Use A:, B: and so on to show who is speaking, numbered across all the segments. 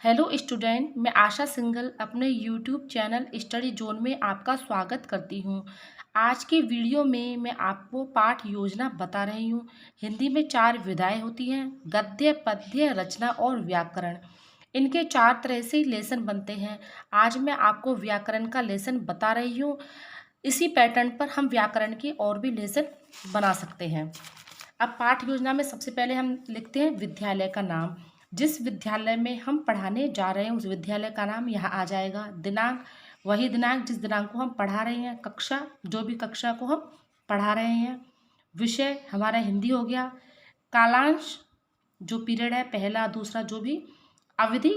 A: Hello student, मैं आशा सिंघल अपने YouTube channel study zone में आपका स्वागत करती हूँ। आज की वीडियो में मैं आपको पाठ योजना बता रही हूँ। हिंदी में 4 विधाएं होती हैं: गद्य, पद्य, रचना और व्याकरण। इनके 4 तरह से लेसन बनते हैं। आज मैं आपको व्याकरण का लेसन बता रही हूँ। इसी पैटर्न पर हम व्याकरण के और भी लेसन बना सकते हैं। अब पाठ योजना में सबसे पहले हम लिखते हैं विद्यालय का नाम। जिस विद्यालय में हम पढ़ाने जा रहे हैं उस विद्यालय का नाम यहाँ आ जाएगा। दिनांक, वही दिनांक जिस दिनांक को हम पढ़ा रहे हैं। कक्षा, जो भी कक्षा को हम पढ़ा रहे हैं। विषय हमारा हिंदी हो गया। कालांश, जो पीरियड है, पहला दूसरा जो भी। अवधि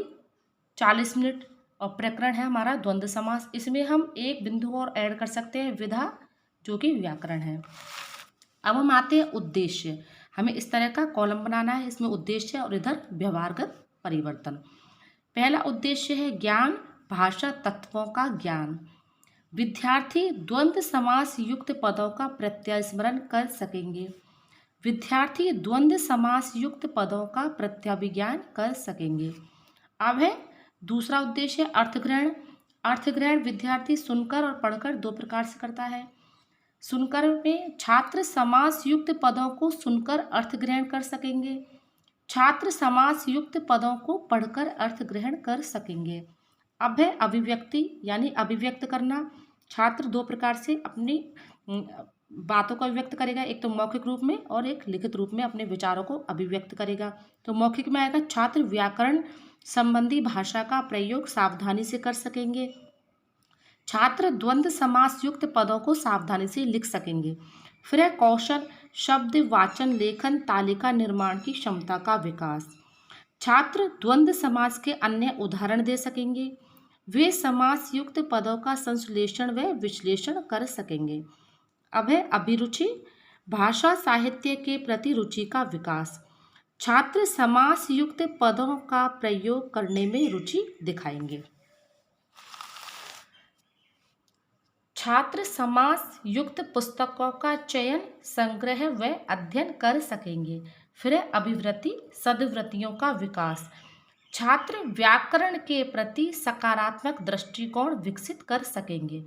A: 40 मिनट। और प्रकरण है हमारा द्वंद्व समास। इसमें हम एक बिंदु और ऐड कर सकते हैं, विधा, जो कि व्याकरण है। अब हम आते हैं उद्देश्य। हमें इस तरह का कॉलम बनाना है, इसमें उद्देश्य और इधर व्यवहारगत परिवर्तन। पहला उद्देश्य है ज्ञान, भाषा तत्वों का ज्ञान। विद्यार्थी द्वंद्व समास युक्त पदों का प्रत्यास्मरण कर सकेंगे। विद्यार्थी द्वंद्व समास युक्त पदों का प्रत्याभिज्ञान कर सकेंगे। अब है दूसरा उद्देश्य अर्थग्रहण। अर्थग्रहण विद्यार्थी सुनकर और पढ़कर दो प्रकार से करता है। सुनकर में छात्र समास युक्त पदों को सुनकर अर्थ ग्रहण कर सकेंगे। छात्र समास युक्त पदों को पढ़कर अर्थ ग्रहण कर सकेंगे। अब है अभिव्यक्ति, यानी अभिव्यक्त करना। छात्र दो प्रकार से अपनी बातों को अभिव्यक्त करेगा, एक तो मौखिक रूप में और एक लिखित रूप में अपने विचारों को अभिव्यक्त करेगा। तो मौखिक में आएगा, छात्र व्याकरण संबंधी भाषा का प्रयोग सावधानी से कर सकेंगे। छात्र द्वंद्व समास युक्त पदों को सावधानी से लिख सकेंगे। फिर है कौशल, शब्द वाचन लेखन तालिका निर्माण की क्षमता का विकास। छात्र द्वंद्व समास के अन्य उदाहरण दे सकेंगे। वे समास युक्त पदों का संश्लेषण व विश्लेषण कर सकेंगे। अब है अभिरुचि, भाषा साहित्य के प्रति रुचि का विकास। छात्र समास युक्त पदों का प्रयोग करने में रुचि दिखाएंगे। छात्र समास युक्त पुस्तकों का चयन, संग्रह व अध्ययन कर सकेंगे। फिर है अभिवृत्ति, सद्वृत्तियों का विकास। छात्र व्याकरण के प्रति सकारात्मक दृष्टिकोण विकसित कर सकेंगे।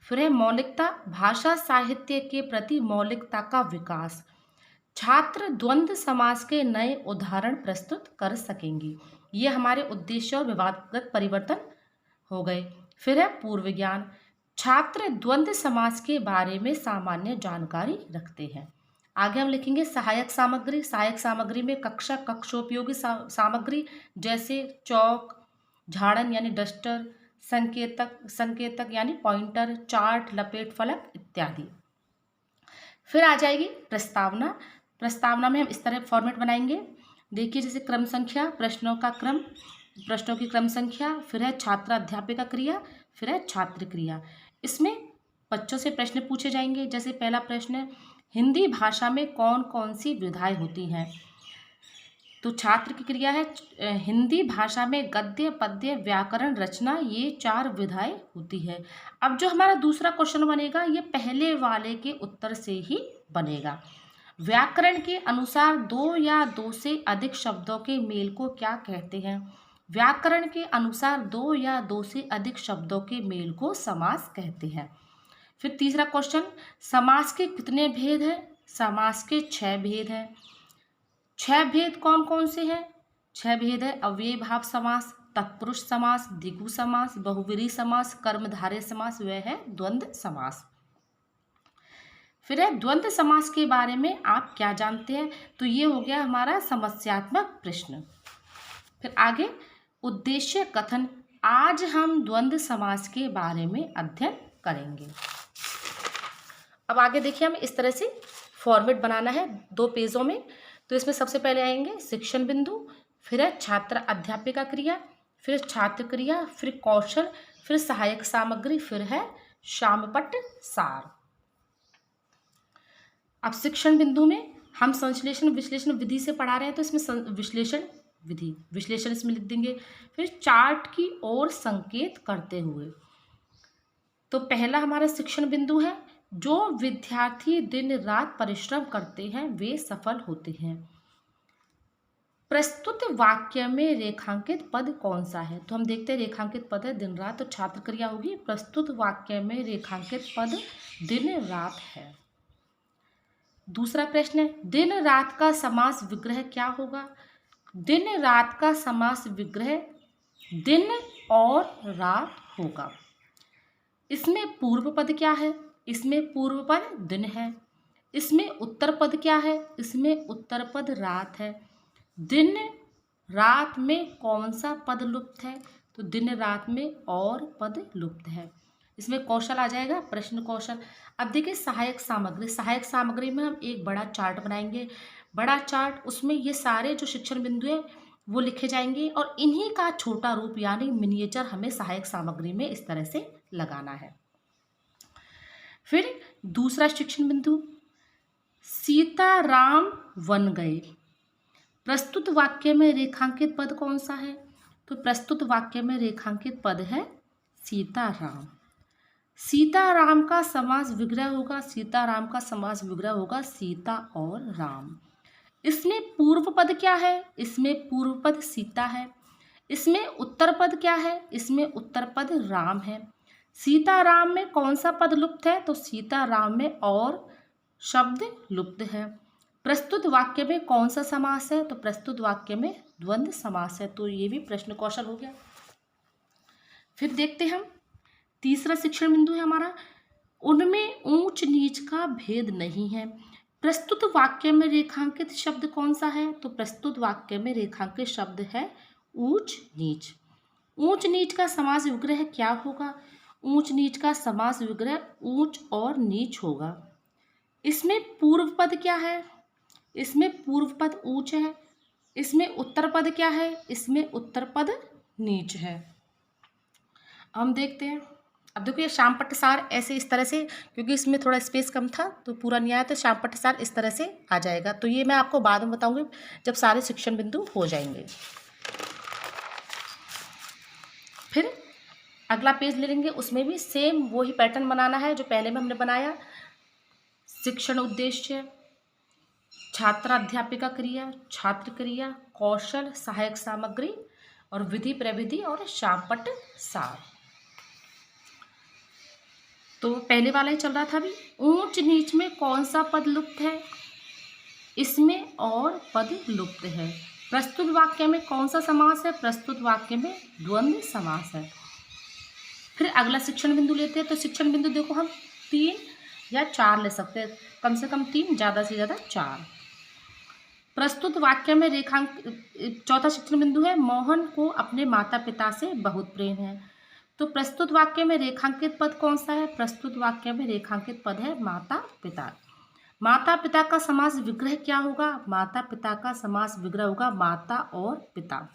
A: फिर है मौलिकता, भाषा साहित्य के प्रति मौलिकता का विकास। छात्र द्वंद्व समास के नए उदाहरण प्रस्तुत कर सकेंगे। ये हमारे उद्देश्य और विभागगत परिवर्तन हो गए। फिर है पूर्व ज्ञान। छात्र द्वंद्व समास के बारे में सामान्य जानकारी रखते हैं। आगे हम लिखेंगे सहायक सामग्री। सहायक सामग्री में कक्षा, कक्षोपयोगी सामग्री जैसे चौक, झाड़न यानी डस्टर, संकेतक यानी पॉइंटर, चार्ट, लपेट फलक इत्यादि। फिर आ जाएगी प्रस्तावना। प्रस्तावना में हम इस तरह फॉर्मेट बनाएंगे। देखिए, जैसे क्रम संख्या, प्रश्नों का क्रम, प्रश्नों की क्रम संख्या, फिर है छात्र अध्यापिका क्रिया, फिर है छात्र क्रिया। इसमें बच्चों से प्रश्न पूछे जाएंगे। जैसे पहला प्रश्न है, हिंदी भाषा में कौन कौन सी विधाएं होती हैं? तो छात्र की क्रिया है, हिंदी भाषा में गद्य, पद्य, व्याकरण, रचना, ये 4 विधाएं होती है। अब जो हमारा दूसरा क्वेश्चन बनेगा ये पहले वाले के उत्तर से ही बनेगा। व्याकरण के अनुसार 2 या 2 से अधिक शब्दों के मेल को क्या कहते हैं? व्याकरण के अनुसार 2 या 2 से अधिक शब्दों के मेल को समास कहते हैं। फिर तीसरा क्वेश्चन, समास के कितने भेद हैं? समास के 6 भेद हैं। 6 भेद कौन कौन से हैं? 6 भेद है अव्ययी भाव समास, तत्पुरुष समास, द्विगु समास, बहुव्रीहि समास, कर्मधारय समास, वह है द्वंद्व समास। फिर है द्वंद्व समास के बारे में आप क्या जानते हैं? तो ये हो गया हमारा समस्यात्मक प्रश्न। फिर आगे उद्देश्य कथन। आज हम द्वंद्व समास के बारे में अध्ययन करेंगे। अब आगे देखिए, हमें इस तरह से फॉर्मेट बनाना है 2 पेजों में। तो इसमें सबसे पहले आएंगे शिक्षण बिंदु, फिर है छात्र अध्यापिका क्रिया, फिर छात्र क्रिया, फिर कौशल, फिर सहायक सामग्री, फिर है शामपट्ट सार। अब शिक्षण बिंदु में हम संश्लेषण विश्लेषण विधि से पढ़ा रहे हैं, तो इसमें विश्लेषण विधि, विश्लेषण इसमें लिख देंगे। फिर चार्ट की ओर संकेत करते हुए। तो पहला हमारा शिक्षण बिंदु है, जो विद्यार्थी दिन रात परिश्रम करते हैं वे सफल होते हैं। प्रस्तुत वाक्य में रेखांकित पद कौन सा है? तो हम देखते हैं रेखांकित पद है दिन रात, तो छात्र क्रिया होगी। प्रस्तुत वाक्य में रेखांकित पद दिन रात है। दूसरा प्रश्न है, दिन रात का समास विग्रह क्या होगा? दिन रात का समास विग्रह दिन और रात होगा। इसमें पूर्व पद क्या है? इसमें पूर्व पद दिन है। इसमें उत्तर पद क्या है? इसमें उत्तर पद रात है। दिन रात में कौन सा पद लुप्त है? तो दिन रात में और पद लुप्त है। इसमें कौशल आ जाएगा, प्रश्न कौशल। अब देखिए सहायक सामग्री। सहायक सामग्री में हम एक बड़ा चार्ट बनाएंगे। बड़ा चार्ट, उसमें ये सारे जो शिक्षण बिंदु हैं वो लिखे जाएंगे और इन्हीं का छोटा रूप यानी मिनिएचर हमें सहायक सामग्री में इस तरह से लगाना है। फिर दूसरा शिक्षण बिंदु, सीताराम वन गए। प्रस्तुत वाक्य में रेखांकित पद कौन सा है? तो प्रस्तुत वाक्य में रेखांकित पद है सीताराम। सीताराम का समास विग्रह होगा, सीताराम का समास विग्रह होगा सीता और राम। इसमें पूर्व पद क्या है? इसमें पूर्व पद सीता है। इसमें उत्तर पद क्या है? इसमें उत्तर पद राम है। सीताराम में कौन सा पद लुप्त है? तो सीताराम में और शब्द लुप्त है। प्रस्तुत वाक्य में कौन सा समास है? तो प्रस्तुत वाक्य में द्वंद्व समास है। तो ये भी प्रश्न कौशल हो गया। फिर देखते हैं हम तीसरा शिक्षण बिंदु है हमारा, उनमें ऊंच नीच का भेद नहीं है। प्रस्तुत वाक्य में रेखांकित शब्द कौन सा है? तो प्रस्तुत वाक्य में रेखांकित शब्द है ऊंच नीच। ऊंच नीच का समास विग्रह क्या होगा? ऊंच नीच का समास विग्रह ऊंच और नीच होगा। इसमें पूर्व पद क्या है? इसमें पूर्व पद ऊंच है। इसमें उत्तर पद क्या है? इसमें उत्तर पद नीच है। हम देखते हैं। अब देखो ये श्याम पट्टसार ऐसे इस तरह से, क्योंकि इसमें थोड़ा स्पेस कम था तो पूरा नहीं आया, तो श्याम पट्टसार इस तरह से आ जाएगा। तो ये मैं आपको बाद में बताऊंगी जब सारे शिक्षण बिंदु हो जाएंगे। फिर अगला पेज ले लेंगे, उसमें भी सेम वही पैटर्न बनाना है जो पहले में हमने बनाया। शिक्षण उद्देश्य, छात्र अध्यापिका क्रिया, छात्र क्रिया, कौशल, सहायक सामग्री और विधि प्रविधि और श्याम पट्टसार। तो पहले वाला ही चल रहा था अभी। ऊंच नीच में कौन सा पद लुप्त है? इसमें और पद लुप्त है। प्रस्तुत वाक्य में कौन सा समास है? प्रस्तुत वाक्य में द्वंद्व समास है। फिर अगला शिक्षण बिंदु लेते हैं। तो शिक्षण बिंदु देखो हम 3 या 4 ले सकते हैं, कम से कम 3, ज़्यादा से ज़्यादा 4। प्रस्तुत वाक्य में चौथा शिक्षण बिंदु है, मोहन को अपने माता पिता से बहुत प्रेम है। तो प्रस्तुत वाक्य में रेखांकित पद कौन सा है? प्रस्तुत वाक्य में रेखांकित पद है माता पिता। माता पिता का समास विग्रह क्या होगा? माता पिता का समास विग्रह होगा माता और पिता।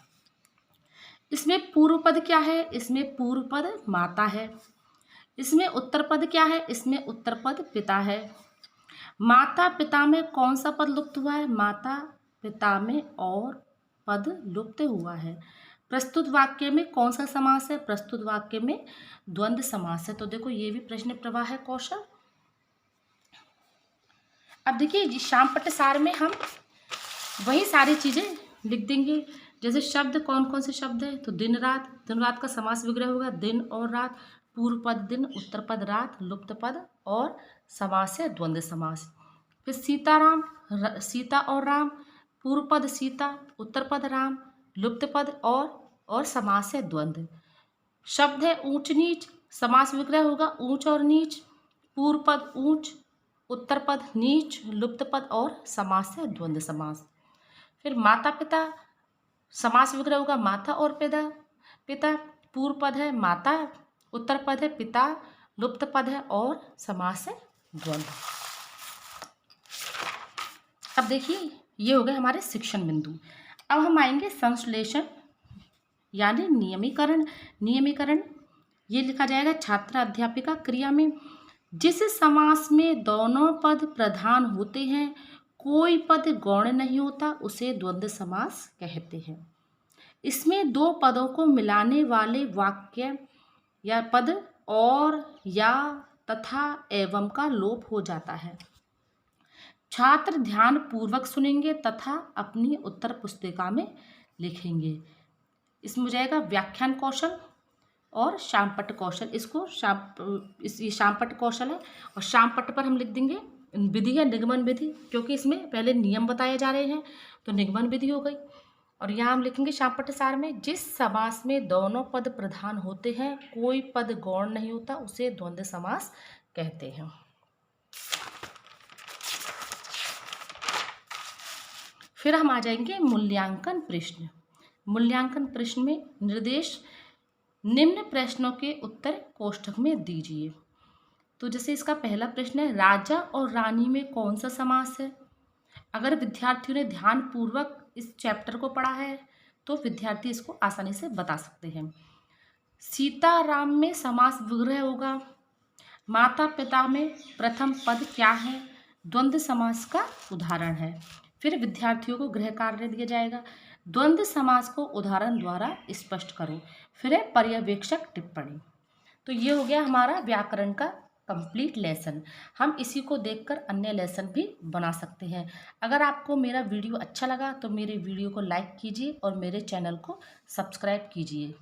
A: इसमें पूर्व पद क्या है? इसमें पूर्व पद माता है। इसमें उत्तर पद क्या है? इसमें उत्तर पद पिता है। माता पिता में कौन सा पद लुप्त हुआ है? माता पिता में और पद लुप्त हुआ है। प्रस्तुत वाक्य में कौन सा समास है? प्रस्तुत वाक्य में द्वंद्व समास है। तो देखो ये भी प्रश्न प्रवाह है कौशल। अब देखिए श्याम पट्टसार में हम वही सारी चीजें लिख देंगे। जैसे शब्द कौन कौन से शब्द है? तो दिन रात का समास विग्रह होगा दिन और रात। पूर्व पद दिन, उत्तर पद रात, लुप्त पद और समास है द्वंद्व समास। फिर सीताराम, सीता और राम, पूर्व पद सीता, उत्तर पद राम, लुप्त पद और समास है द्वंद्व। शब्द है ऊंच नीच, समास विग्रह होगा ऊंच और नीच। पूर्व पद ऊंच, उत्तर पद नीच, लुप्त पद और समास है द्वंद्व समास। फिर माता पिता, समास विग्रह होगा माता और पिता। पूर्व पद है माता, उत्तर पद है पिता, लुप्त पद है और समास है द्वंद्व। अब देखिए ये हो गए हमारे शिक्षण बिंदु। अब हम आएंगे संश्लेषण यानी नियमीकरण। नियमीकरण ये लिखा जाएगा छात्र अध्यापिका क्रिया में। जिस समास में दोनों पद प्रधान होते हैं, कोई पद गौण नहीं होता, उसे द्वंद्व समास कहते हैं। इसमें 2 पदों को मिलाने वाले वाक्य या पद और या तथा एवं का लोप हो जाता है। छात्र ध्यान पूर्वक सुनेंगे तथा अपनी उत्तर पुस्तिका में लिखेंगे। इसमें हो जाएगा व्याख्यान कौशल और शामपट्ट कौशल। ये शामपट्ट कौशल है और शामपट्ट पर हम लिख देंगे विधि या निगमन विधि, क्योंकि इसमें पहले नियम बताए जा रहे हैं तो निगमन विधि हो गई। और यहाँ हम लिखेंगे शामपट्ट सार में, जिस समास में दोनों पद प्रधान होते हैं, कोई पद गौण नहीं होता, उसे द्वंद्व समास कहते हैं। फिर हम आ जाएंगे मूल्यांकन प्रश्न। मूल्यांकन प्रश्न में निर्देश निम्न प्रश्नों के उत्तर कोष्ठक में दीजिए। तो जैसे इसका पहला प्रश्न है, राजा और रानी में कौन सा समास है? अगर विद्यार्थियों ने ध्यान पूर्वक इस चैप्टर को पढ़ा है तो विद्यार्थी इसको आसानी से बता सकते हैं। सीता राम में समास विग्रह होगा। माता पिता में प्रथम पद क्या है? द्वंद्व समास का उदाहरण है। फिर विद्यार्थियों को गृह कार्य दिया जाएगा, द्वंद्व समास को उदाहरण द्वारा स्पष्ट करो। फिर है पर्यवेक्षक टिप्पणी। तो ये हो गया हमारा व्याकरण का कंप्लीट लेसन। हम इसी को देखकर अन्य लेसन भी बना सकते हैं। अगर आपको मेरा वीडियो अच्छा लगा तो मेरे वीडियो को लाइक कीजिए और मेरे चैनल को सब्सक्राइब कीजिए।